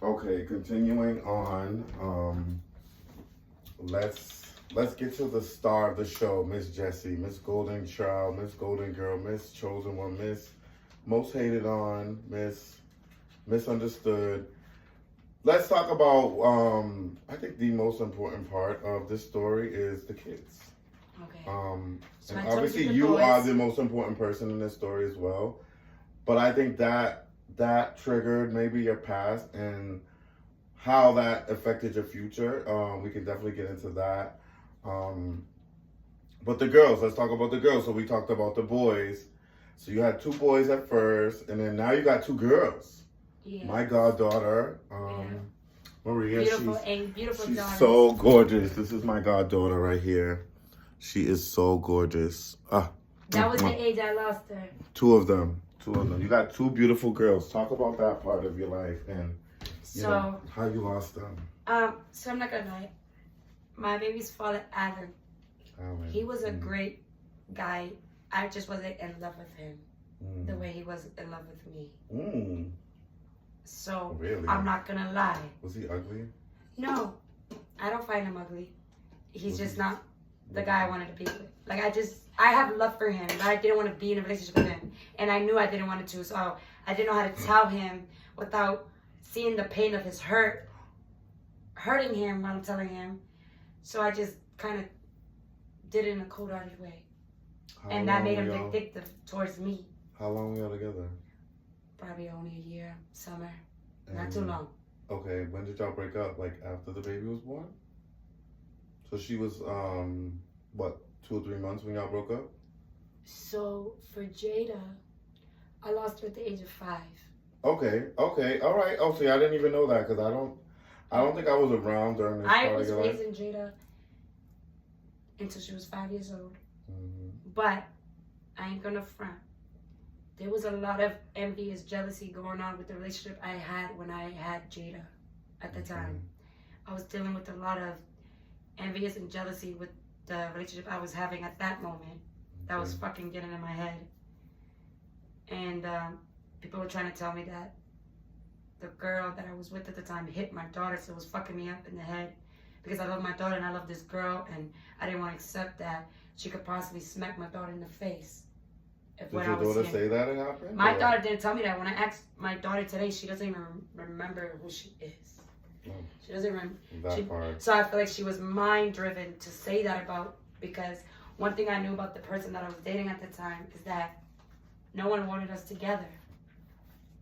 Okay, continuing on. Let's get to the star of the show, Miss Jessie, Miss Golden Child, Miss Golden Girl, Miss Chosen One, Miss Most Hated On, Miss Misunderstood. Let's talk about. I think the most important part of this story is the kids. Okay. So And I told obviously you the you boys. are the most important person in this story as well. But I think that triggered maybe your past and how that affected your future. We can definitely get into that. Um, but the girls, let's talk about the girls. So we talked about the boys. So you had two boys at first, and then now you got two girls. Yeah. My goddaughter, Maria, Beautiful she's daughters. so gorgeous. This is my goddaughter right here. She is so gorgeous. That was the age I lost her. Two of them. You got two beautiful girls. Talk about that part of your life and how you lost them. So I'm not gonna lie. My baby's father, Alan. He was a great guy. I just wasn't in love with him the way he was in love with me. So really? I'm not gonna lie. Was he ugly? No, I don't find him ugly. He's just not the guy I wanted to be with. Like I have love for him, but I didn't want to be in a relationship with him, and I knew I didn't want to. So I didn't know how to tell him without seeing the pain of his hurting him while I'm telling him. So I just kind of did it in a cold-hearted way, and that made him vindictive towards me. How long were y'all together? Probably only a year, summer, not too long. Okay, when did y'all break up? Like after the baby was born? So she was, what, 2 or 3 months when y'all broke up? So for Jada, I lost her at the age of 5. Okay, all right. Oh, see, I didn't even know that because I don't think I was around during this part of your life. I was raising Jada until she was 5 years old. But I ain't gonna front. There was a lot of envious jealousy going on with the relationship I had when I had Jada at the time. I was dealing with a lot of envious and jealousy with the relationship I was having at that moment. That was fucking getting in my head. And people were trying to tell me that the girl that I was with at the time hit my daughter, so it was fucking me up in the head. Because I love my daughter and I love this girl, and I didn't want to accept that she could possibly smack my daughter in the face. Did your daughter say that it happened? My daughter didn't tell me that. When I asked my daughter today, she doesn't even remember who she is. She doesn't remember that part. So I feel like she was mind-driven to say that about, because one thing I knew about the person that I was dating at the time is that no one wanted us together.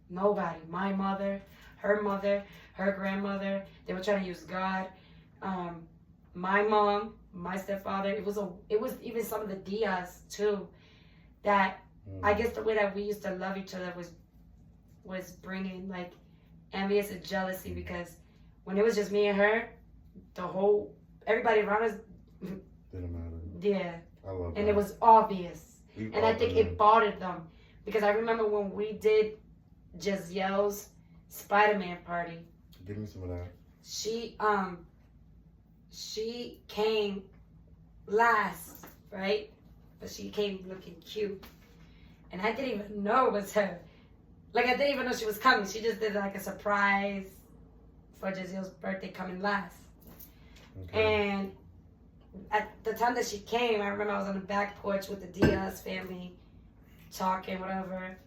Nobody. My mother, her grandmother, they were trying to use God. My mom, my stepfather, it was even some of the Diaz too, that I guess the way that we used to love each other was bringing like envious and jealousy, because when it was just me and her, everybody around us didn't matter. Yeah. I love that. And it was obvious. And I think it bothered them, because I remember when we did Gisele's Spider-Man party. Give me some of that. She came last, right? But she came looking cute. And I didn't even know it was her. Like, I didn't even know she was coming. She just did like a surprise for Gisele's birthday coming last. Okay. And at the time that she came, I remember I was on the back porch with the Diaz family talking, whatever.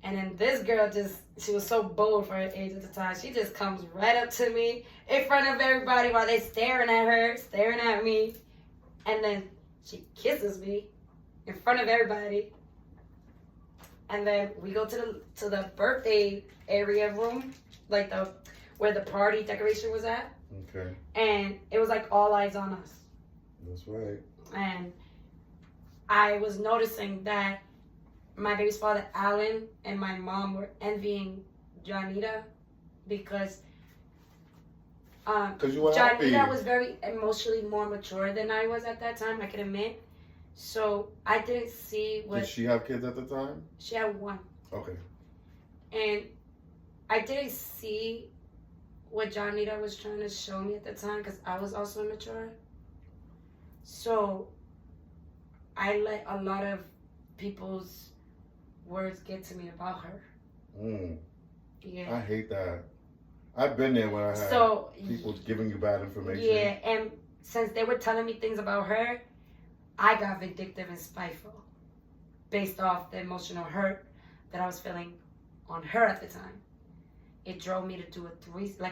And then this girl she was so bold for her age at the time. She just comes right up to me in front of everybody while they staring at her, staring at me. And then she kisses me in front of everybody. And then we go to the birthday area room, like where the party decoration was at. Okay. And it was like all eyes on us. That's right. And I was noticing that my baby's father, Alan, and my mom were envying Janita, because you were happy. Janita was very emotionally more mature than I was at that time, I can admit. So I didn't see what... Did she have kids at the time? She had one. Okay. And I didn't see what Janita was trying to show me at the time, because I was also immature. So I let a lot of people's words get to me about her. Yeah. I hate that. I've been there when I had So people giving you bad information. yeah, and since they were telling me things about her, I got vindictive and spiteful based off the emotional hurt that I was feeling on her at the time. It drove me to do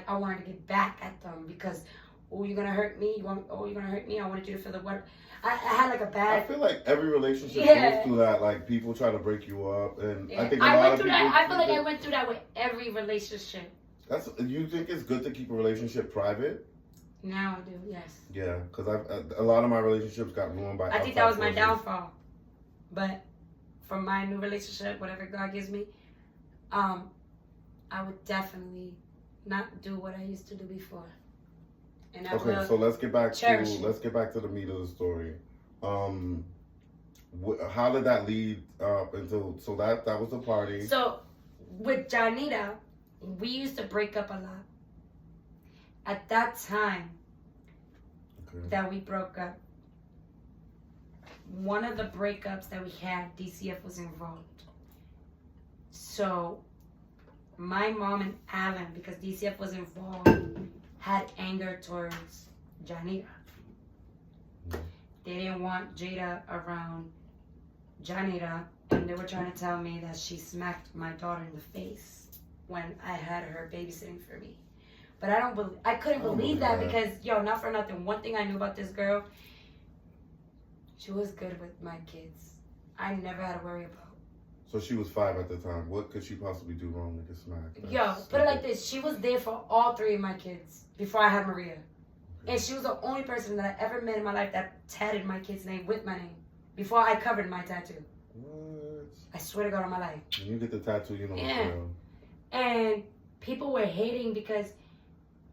I wanted to get back at them because, oh, you're gonna hurt me. You're gonna hurt me. I wanted you to feel the what. I had like a I bad. feel like every relationship Yeah. goes through that. Like people try to break you up, and Yeah. I think I a lot went of through people. that. I feel like I went through that with every relationship. You think it's good to keep a relationship private? Now I do, yes. Yeah, because a lot of my relationships got ruined by. I think that was my forces. downfall. But for my new relationship, whatever God gives me, I would definitely not do what I used to do before. And I Okay, will so let's get back cherish to it. the meat of the story. How did that lead up until? So that was the party. So with Janita, we used to break up a lot. At that time that we broke up, one of the breakups that we had, DCF was involved. So my mom and Alan, because DCF was involved, had anger towards Janita. They didn't want Jada around Janita, and they were trying to tell me that she smacked my daughter in the face when I had her babysitting for me. But I couldn't believe that because, not for nothing. One thing I knew about this girl, she was good with my kids. I never had to worry about. So she was 5 at the time. What could she possibly do wrong to get smacked? Put it like this. She was there for all 3 of my kids before I had Maria. And she was the only person that I ever met in my life that tatted my kid's name with my name before I covered my tattoo. What? I swear to God on my life. When you get the tattoo, you know. Yeah. And people were hating because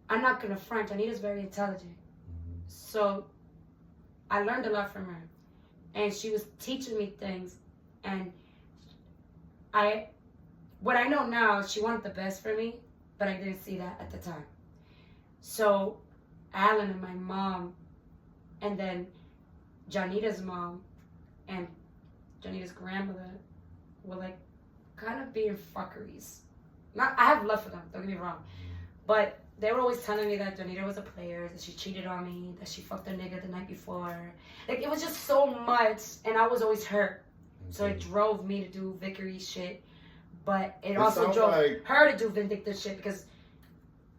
I'm not going to front. Anita's very intelligent. Mm-hmm. So I learned a lot from her. And she was teaching me things. And what I know now, she wanted the best for me, but I didn't see that at the time. So Alan and my mom, and then Janita's mom and Janita's grandmother were like kind of being fuckeries. I have love for them, don't get me wrong. But they were always telling me that Janita was a player, that she cheated on me, that she fucked a nigga the night before. Like, it was just so much, and I was always hurt. Okay. So it drove me to do Vickery shit. But it also drove her to do vindictive shit because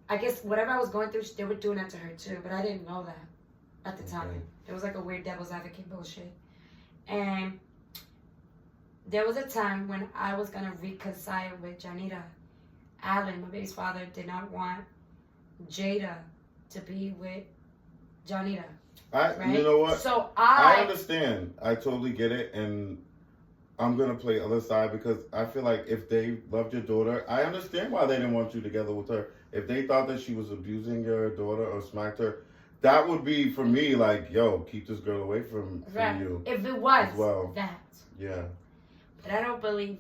I guess whatever I was going through, they were doing that to her too. But I didn't know that at the time. Okay. It was like a weird devil's advocate bullshit. And there was a time when I was going to reconcile with Janita. Alan, my baby's father, did not want Jada to be with Janita. Right? You know what? So I understand. I totally get it. And I'm going to play other side because I feel like if they loved your daughter, I understand why they didn't want you together with her. If they thought that she was abusing your daughter or smacked her, that would be, for me, like, yo, keep this girl away from you. If it was that. Yeah. But I don't believe,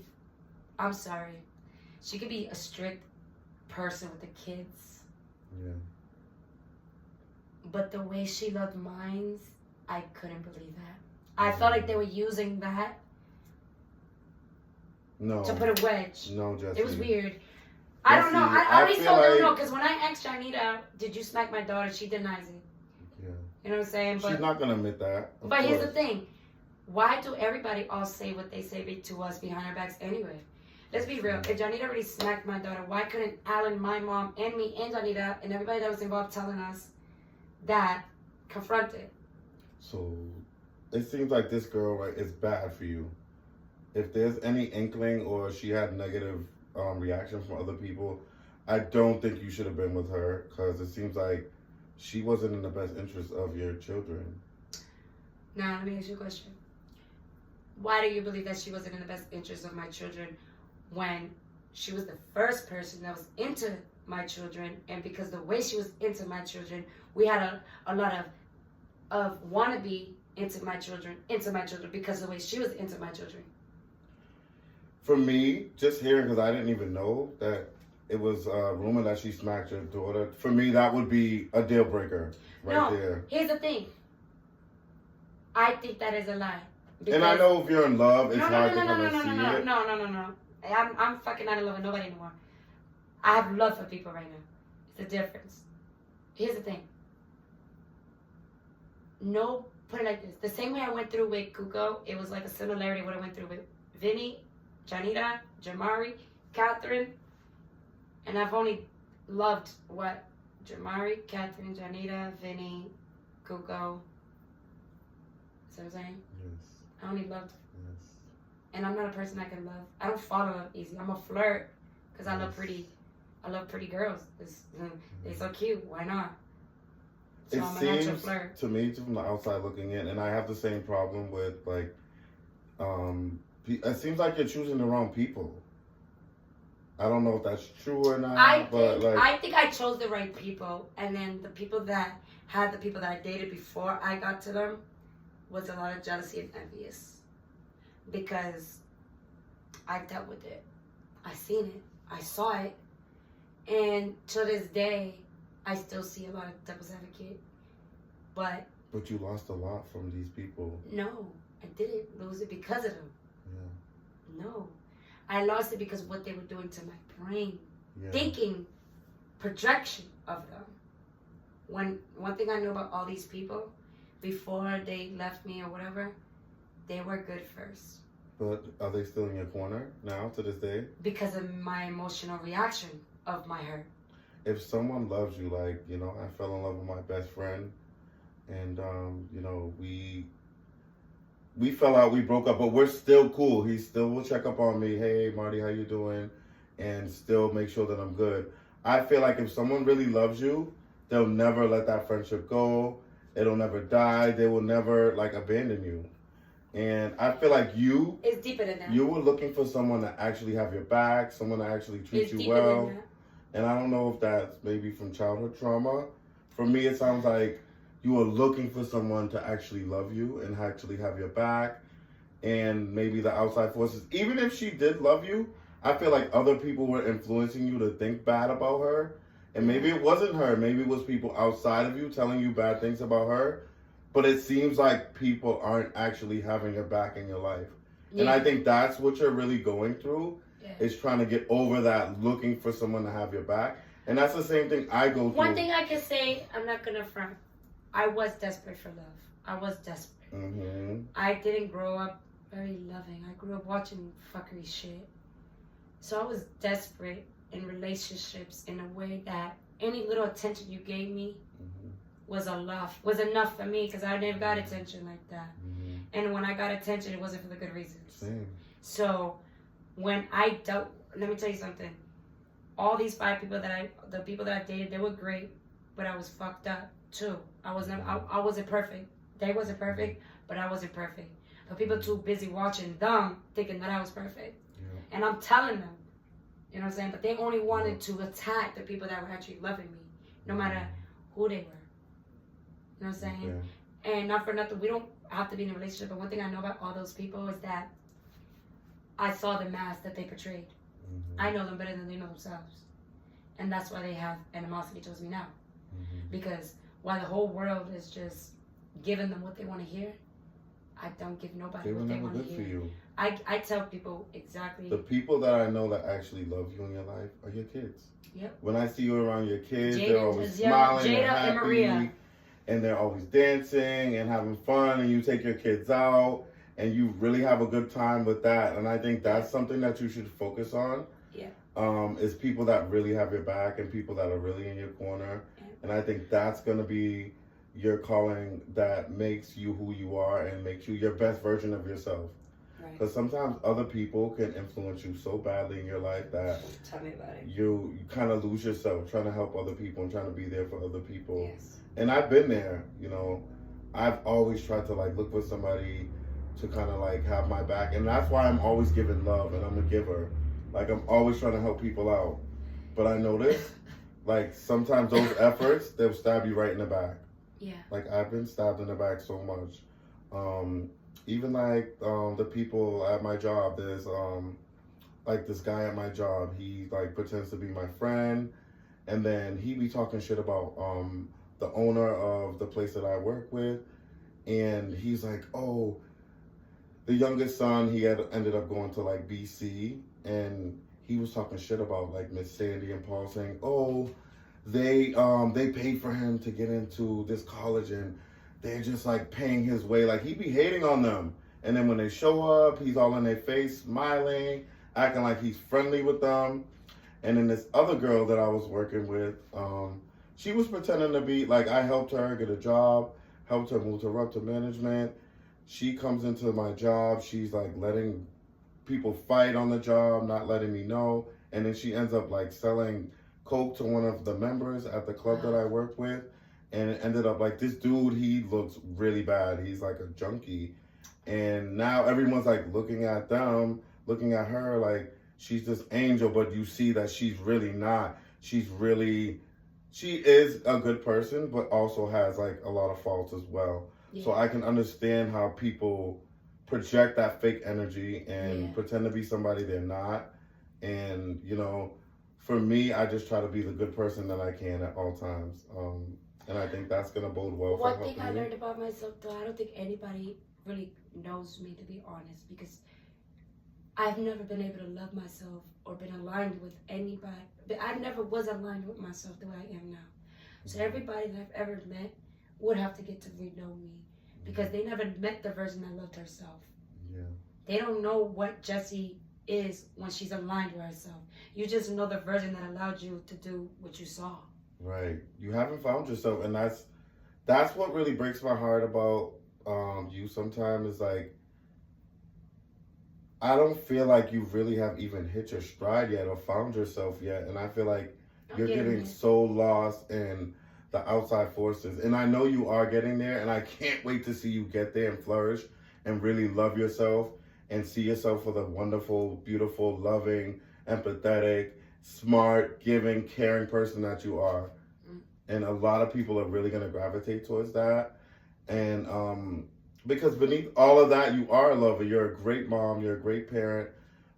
I'm sorry. She could be a strict person with the kids. Yeah. But the way she loved mine, I couldn't believe that. I felt like they were using that to put a wedge. No, Jesse. It was weird. I don't know. I always told her no, because when I asked Janita, did you smack my daughter? She denies it. Yeah. You know what I'm saying? She's not going to admit that. But here's the thing. Why do everybody all say what they say to us behind our backs anyway? Let's be real. If Janita already smacked my daughter, why couldn't Alan, my mom, and me, and Janita, and everybody that was involved telling us that confront it? So it seems like this girl, right, is bad for you. If there's any inkling or she had negative reaction from other people, I don't think you should have been with her because it seems like she wasn't in the best interest of your children. Now, let me ask you a question. Why do you believe that she wasn't in the best interest of my children when she was the first person that was into my children, and because the way she was into my children, we had a lot of wannabe into my children because of the way she was into my children? For me, just hearing, because I didn't even know that it was a rumor that she smacked your daughter, for me, that would be a deal breaker there. Here's the thing. I think that is a lie. And I know if you're in love, it's hard to kind of see it. No. I'm fucking not in love with nobody anymore. I have love for people right now. the difference. Here's the thing. No, put it like this. The same way I went through with Kuko, it was like a similarity what I went through with Vinny, Janita, Jamari, Catherine. And I've only loved what? Jamari, Catherine, Janita, Vinny, Kuko. See what I'm saying? Yes. I only loved. Yes. And I'm not a person that can love. I don't fall in love easy. I'm a flirt because I love pretty girls. They're so cute. Why not? So It I'm a natural seems flirt. to me, from the outside looking in, and I have the same problem with like, it seems like you're choosing the wrong people. I don't know if that's true or not, I but think I chose the right people, and then the people that I dated before I got to them was a lot of jealousy and envious, because I dealt with it. I seen it. I saw it, and to this day, I still see a lot of devil's advocate. But you lost a lot from these people. no, I didn't lose it because of them. Yeah. No. I lost it because of what they were doing to my brain. Yeah. Thinking projection of them. One thing I know about all these people, before they left me or whatever, they were good first. But are they still in your corner now to this day? Because of my emotional reaction of my hurt. If someone loves you, like, you know, I fell in love with my best friend, and you know, we fell out, we broke up, but we're still cool. He still will check up on me. Hey, Marty, how you doing? And still make sure that I'm good. I feel like if someone really loves you, they'll never let that friendship go. It'll never die. They will never, like, abandon you. And I feel like it's deeper than that. You were looking for someone to actually have your back, someone to actually treat it's you deeper well. Than that. And I don't know if that's maybe from childhood trauma. For me, it sounds like you were looking for someone to actually love you and actually have your back. And maybe the outside forces, even if she did love you, I feel like other people were influencing you to think bad about her. And maybe it wasn't her. Maybe it was people outside of you telling you bad things about her. But it seems like people aren't actually having your back in your life. Yeah. And I think that's what you're really going through. Yeah. Is trying to get over that, looking for someone to have your back. And that's the same thing I go through. One thing I can say, I'm not going to front. I was desperate for love. I was desperate. Mm-hmm. I didn't grow up very loving. I grew up watching fuckery shit. So I was desperate in relationships in a way that any little attention you gave me was enough for me, because I never got attention like that. Mm-hmm. And when I got attention, it wasn't for the good reasons. Same. So when I dealt, let me tell you something. All these the people that I dated, they were great, but I was fucked up too. I wasn't perfect. They wasn't perfect, but I wasn't perfect. But people too busy watching them, thinking that I was perfect. Yeah. And I'm telling them, you know what I'm saying? But they only wanted to attack the people that were actually loving me, no matter who they were. You know what I'm saying? Yeah. And not for nothing, we don't have to be in a relationship, but one thing I know about all those people is that I saw the mask that they portrayed. Mm-hmm. I know them better than they know themselves. And that's why they have animosity towards me now. Mm-hmm. Because while the whole world is just giving them what they want to hear, I don't give nobody what they want to hear. For you. I tell people exactly. The people that I know that actually love you in your life are your kids. Yep. When I see you around your kids, they're always smiling and happy. And Maria. And they're always dancing and having fun, and you take your kids out, and you really have a good time with that. And I think that's something that you should focus on. Yeah. Is people that really have your back and people that are really in your corner. Yeah. And I think that's going to be your calling that makes you who you are and makes you your best version of yourself. Because sometimes other people can influence you so badly in your life that tell me about it. You kind of lose yourself trying to help other people and trying to be there for other people. Yes. And I've been there, you know. I've always tried to like look for somebody to kind of like have my back, and that's why I'm always giving love, and I'm a giver. Like I'm always trying to help people out. But I notice, like sometimes those efforts, they'll stab you right in the back. Yeah. Like I've been stabbed in the back so much. Even like the people at my job, there's like this guy at my job. He like pretends to be my friend, and then he be talking shit about the owner of the place that I work with, and he's like, oh, the youngest son, he had ended up going to like BC, and he was talking shit about like Miss Sandy and Paul, saying, oh, they paid for him to get into this college, and they're just like paying his way. Like he be hating on them, and then when they show up, he's all in their face, smiling, acting like he's friendly with them. And then this other girl that I was working with, she was pretending to be like, I helped her get a job, helped her move her up to management. She comes into my job, she's like letting people fight on the job, not letting me know. And then she ends up like selling coke to one of the members at the club that I worked with. And it ended up like this dude, he looks really bad. He's like a junkie. And now everyone's like looking at them, looking at her like she's this angel, but you see that she's really not. She is a good person, but also has like a lot of faults as well. Yeah. So I can understand how people project that fake energy and pretend to be somebody they're not. And, you know, for me, I just try to be the good person that I can at all times. And I think that's going to bode well for helping me. One thing I learned about myself, though, I don't think anybody really knows me, to be honest, because I've never been able to love myself or been aligned with anybody. I never was aligned with myself the way I am now. So everybody that I've ever met would have to get to know me because they never met the version that loved herself. Yeah. They don't know what Jessie is when she's aligned with herself. You just know the version that allowed you to do what you saw. Right. You haven't found yourself, and that's what really breaks my heart about you sometimes is like I don't feel like you really have even hit your stride yet or found yourself yet. And I feel like you're getting so lost in the outside forces. And I know you are getting there, and I can't wait to see you get there and flourish and really love yourself and see yourself for the wonderful, beautiful, loving, empathetic, smart, giving, caring person that you are. And a lot of people are really going to gravitate towards that. And because beneath all of that, you are a lover. You're a great mom. You're a great parent.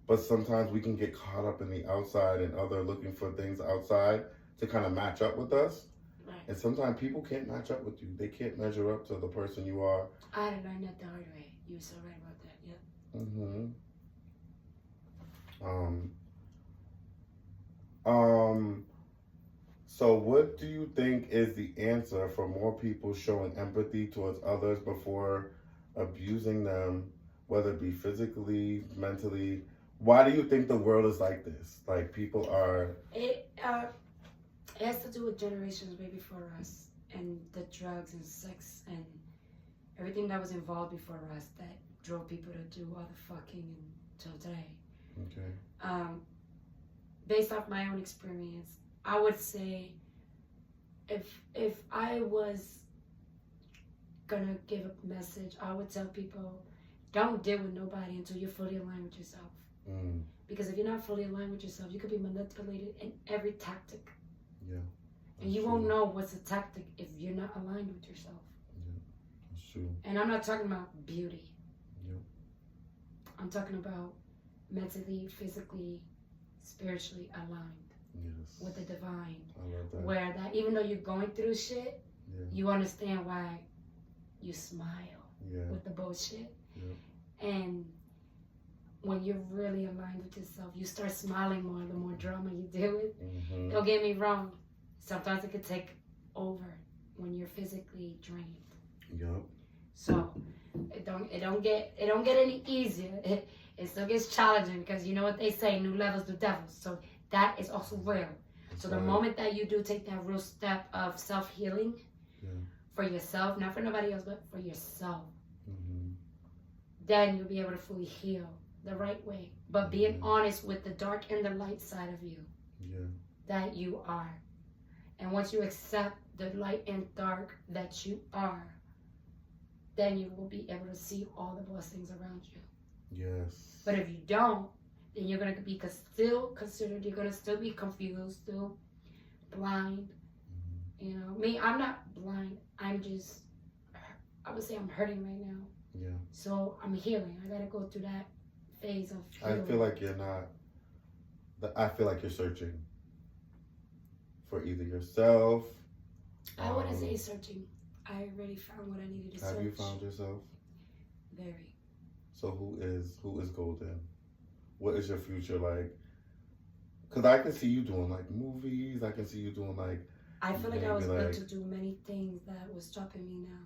But sometimes we can get caught up in the outside and other looking for things outside to kind of match up with us. Right. And sometimes people can't match up with you. They can't measure up to the person you are. I had to learn that the hard way. You were so right about that. Yep. So what do you think is the answer for more people showing empathy towards others before abusing them, whether it be physically, mentally? Why do you think the world is like this? Like people are... It has to do with generations way before us and the drugs and sex and everything that was involved before us that drove people to do all the fucking until today. Okay. Based off my own experience, I would say if I was gonna give a message, I would tell people, don't deal with nobody until you're fully aligned with yourself. Because if you're not fully aligned with yourself, you could be manipulated in every tactic. Yeah. And you won't know what's a tactic if you're not aligned with yourself. Yeah, that's true. And I'm not talking about beauty. Yeah. I'm talking about mentally, physically, spiritually aligned. Yes. With the divine. I love that. Where that even though you're going through shit, you understand why you smile with the bullshit. Yeah. And when you're really aligned with yourself, you start smiling more the more drama you deal with. Don't get me wrong. Sometimes it could take over when you're physically drained. Yep. So it don't get any easier. It still gets challenging because you know what they say, new levels, new devils. So that is also real. So the moment that you do take that real step of self-healing for yourself, not for nobody else, but for yourself, then you'll be able to fully heal the right way. But being honest with the dark and the light side of you that you are. And once you accept the light and dark that you are, then you will be able to see all the blessings around you. Yes. But if you don't, then you're going to be still considered, you're going to still be confused, still blind. You know, me, I'm not blind. I'm just, I would say I'm hurting right now. Yeah. So I'm healing. I got to go through that phase of healing. I feel like you're not, I feel like you're searching for either yourself. I wouldn't say searching. I already found what I needed to search. Have you found yourself? Very. So who is Golden? What is your future like? Because I can see you doing like movies. I can see you doing like I feel like I Maybe was like, built to do many things that was stopping me now.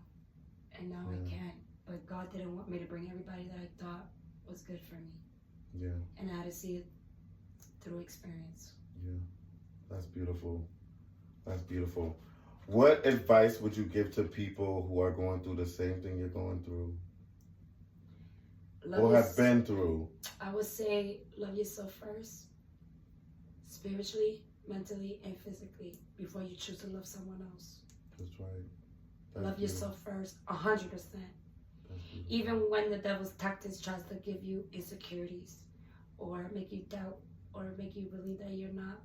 And now I yeah, can. But God didn't want me to bring everybody that I thought was good for me. yeah, And I had to see it through experience. yeah. That's beautiful. That's beautiful. What advice would you give to people who are going through the same thing you're going through Love or have is, been through? I would say, love yourself first, spiritually, mentally, and physically, before you choose to love someone else. That's right. That's Love beautiful. yourself first, 100%. That's beautiful. Even when the devil's tactics tries to give you insecurities or make you doubt or make you believe that you're not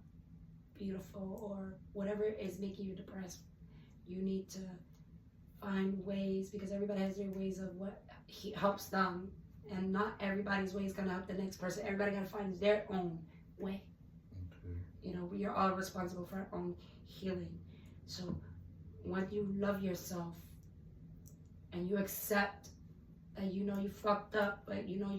beautiful or whatever is making you depressed, you need to find ways, because everybody has their ways of what helps them, and not everybody's way is going to help the next person. Everybody got to find their own way. Okay. You know, we are all responsible for our own healing. So when you love yourself and you accept that you know you fucked up, but you know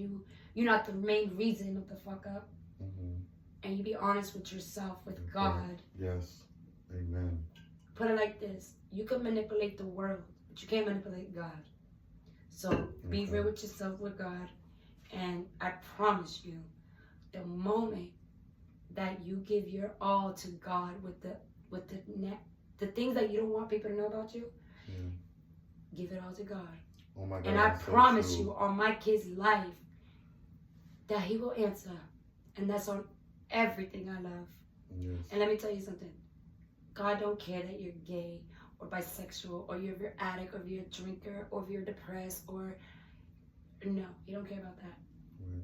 you're not the main reason of the fuck up, Mm-hmm. and you be honest with yourself, with Okay. God. Yes. Amen. Put it like this: you can manipulate the world, but you can't manipulate God. So be Okay. real with yourself, with God, and I promise you, the moment that you give your all to God with the things that you don't want people to know about you, Yeah. give it all to God. Oh my God. And I that's so promise true. you, on my kid's life, that He will answer, and that's on everything I love. Yes. And let me tell you something: God don't care that you're gay or bisexual or you're an addict or you're a drinker or if you're depressed or no, He don't care about that. Right.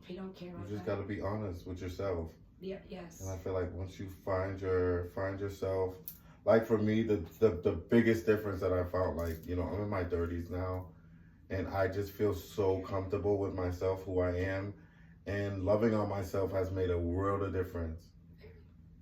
He don't care about You just that. got to be honest with yourself. Yeah, yes. And I feel like once you find yourself, like for me, the biggest difference that I found, like, you know, I'm in my 30s now, and I just feel so comfortable with myself, who I am, and loving on myself has made a world of difference.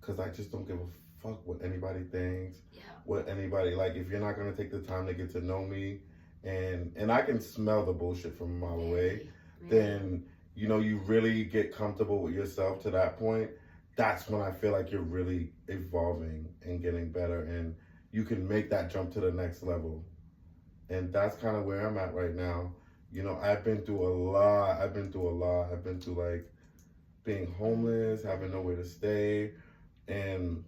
Because I just don't give a fuck what anybody thinks, Yeah. what anybody, like, if you're not going to take the time to get to know me, and I can smell the bullshit from a mile away, then, you know, you really get comfortable with yourself to that point. That's when I feel like you're really evolving and getting better, and you can make that jump to the next level. And that's kind of where I'm at right now. You know, I've been through a lot. I've been through like being homeless, having nowhere to stay. And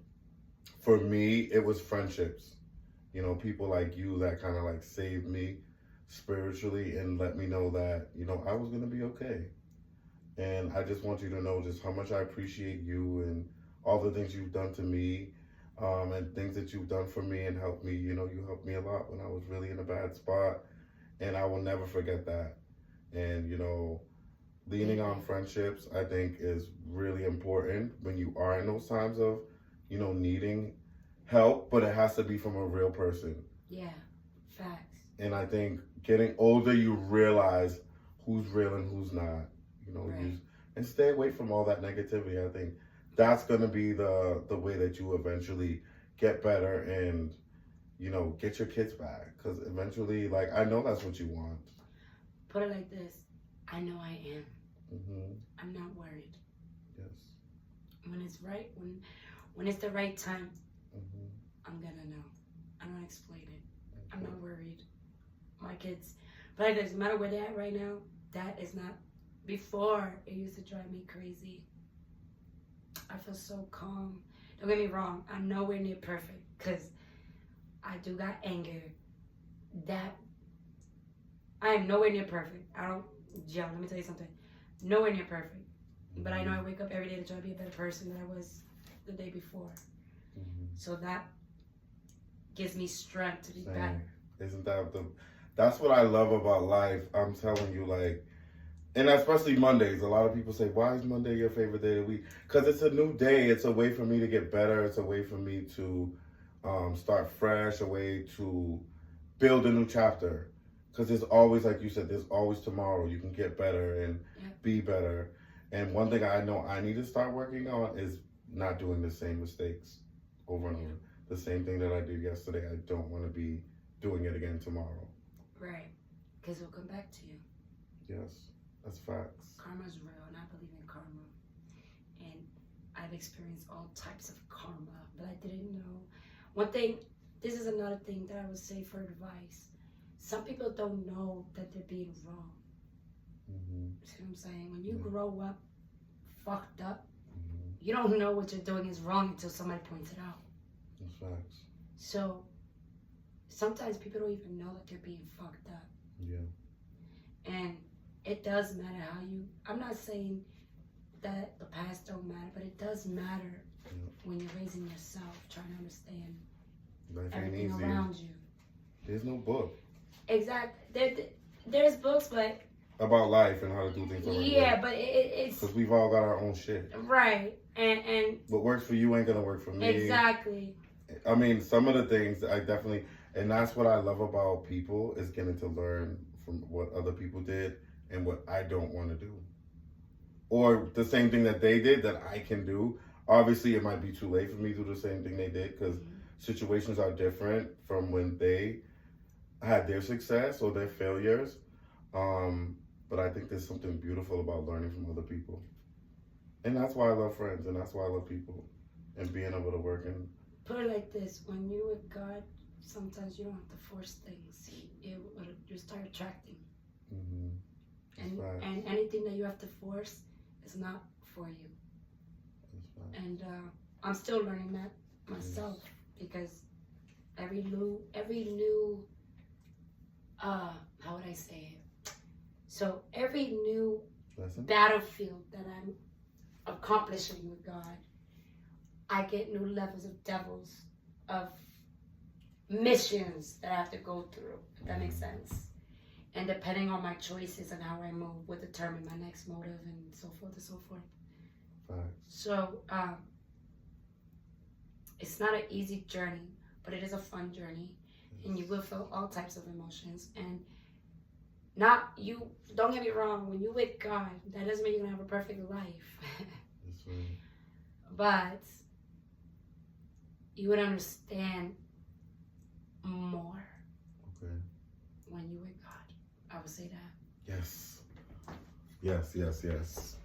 for me, it was friendships. You know, people like you that kind of like saved me spiritually and let me know that, you know, I was going to be okay. And I just want you to know just how much I appreciate you and all the things you've done to me, and things that you've done for me and helped me. You know, you helped me a lot when I was really in a bad spot, and I will never forget that. And, you know, leaning on friendships, I think, is really important when you are in those times of, you know, needing help, but it has to be from a real person. Yeah, facts. And I think getting older, you realize who's real and who's not. You know, Right. and stay away from all that negativity. I think that's going to be the way that you eventually get better and, you know, get your kids back. Because eventually, like, I know that's what you want. Put it like this: I know I am. Mm-hmm. I'm not worried. Yes. When it's right, when it's the right time, Mm-hmm. I'm gonna know. I don't explain it. I'm Okay. not worried. My kids, but it doesn't matter where they're at right now. That is not. Before, it used to drive me crazy. I feel so calm. Don't get me wrong. I'm nowhere near perfect because I do got anger. That I am nowhere near perfect. I don't. Joe, let me tell you something. Nowhere near perfect. But I know I wake up every day to try to be a better person than I was the day before. Mm-hmm. So that gives me strength to be Same. better. Isn't that's what I love about life. I'm telling you, like, and especially Mondays. A lot of people say, why is Monday your favorite day of the week? Because it's a new day. It's a way for me to get better. It's a way for me to start fresh, a way to build a new chapter. Because there's always, like you said, there's always tomorrow. You can get better and be better. And one thing I know I need to start working on is not doing the same mistakes over and over. The same thing that I did yesterday, I don't want to be doing it again tomorrow. Right. Because it'll come back to you. Yes, that's facts. Karma's real, and I believe in karma. And I've experienced all types of karma, but I didn't know. One thing, this is another thing that I would say for advice. Some people don't know that they're being wrong. Mm-hmm. See what I'm saying? When you grow up fucked up, you don't know what you're doing is wrong until somebody points it out. That's facts. So sometimes people don't even know that they're being fucked up. Yeah. And it does matter how you, I'm not saying that the past don't matter, but it does matter when you're raising yourself, trying to understand Life ain't everything easy. around you. There's no book. Exactly. There's books, but about life and how to do things the right way. yeah, but it's because we've all got our own shit. Right, and what works for you ain't gonna work for me. Exactly. I mean, some of the things I definitely, and that's what I love about people is getting to learn from what other people did and what I don't want to do, or the same thing that they did that I can do. Obviously, it might be too late for me to do the same thing they did because situations are different from when they had their success or their failures. But I think there's something beautiful about learning from other people. And that's why I love friends, and that's why I love people, and being able to work in. Put it like this, when you're with God, sometimes you don't have to force things. You start attracting. Mm-hmm. And anything that you have to force is not for you. And I'm still learning that myself because every new how would I say it? So every new battlefield that I'm accomplishing with God, I get new levels of devils, of missions that I have to go through, if that makes sense. And depending on my choices and how I move will determine my next motive and so forth and so forth. So it's not an easy journey, but it is a fun journey. And you will feel all types of emotions. And not you, don't get me wrong, when you're with God, that doesn't mean you're going to have a perfect life. That's right. But you would understand more when you're with God. I would say that. Yes. Yes, yes, yes.